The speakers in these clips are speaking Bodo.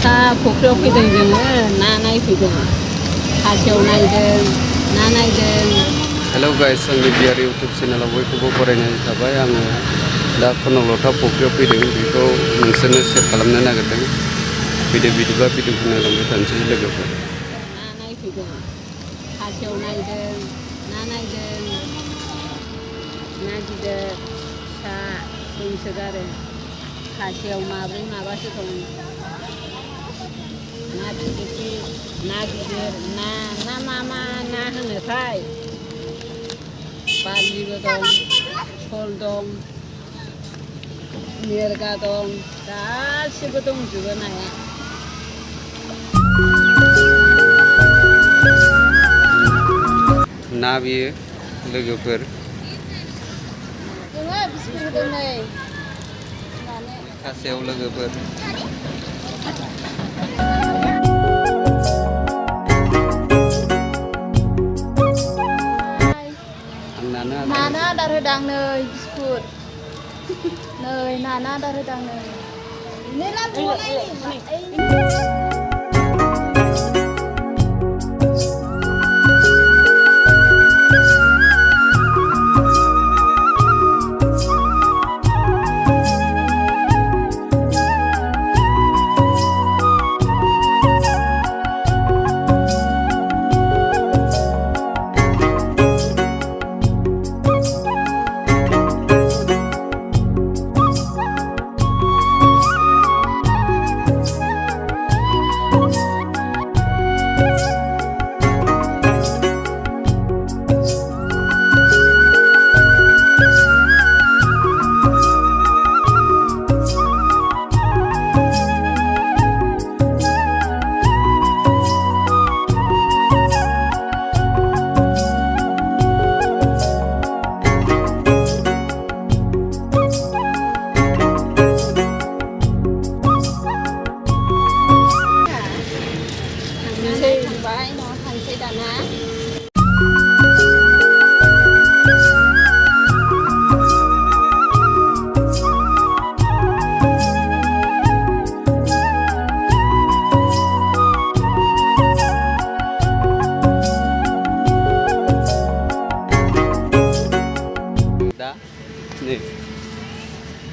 सा फुख्रियाव फैदों जोङो ना नायफैदों खासेव नायदों ना नायदों। हेलौ गाइस आंनि बियार इउटुब चेनेलाव बयखौबो बरायनाय थाबाय। आङो दा कनकलता फुख्रियाव फैदों बेखौ नोंसोरनो शेयार खालामनो नागिरदों। बिदिबा भिडिअखौ नायलांबाय थानोसै लोगोफोर। ना नायफैदों खासेव नायदों ना नायदों ना गिदिर फिसा दंसोगारो खासेव माब्रै माबासो दं ना फिथिख्रि ना गिदिर ना मा ना होनोथाय बारलिबो दं सल दं मेरगा दं गासिबो दंजोबो नाया। ना बियो लोगोफोर जोङो बिस्कुट होदों नै खासेव लोगोफोर। नानो आदार होदां नै बिस्कुट नै नानो आदार होदां नै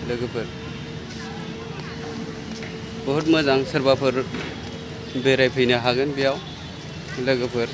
लोगोफोर बहुत मोजां सोरबाफोर बेरायफैनो हागोन बेयाव लोगोफोर।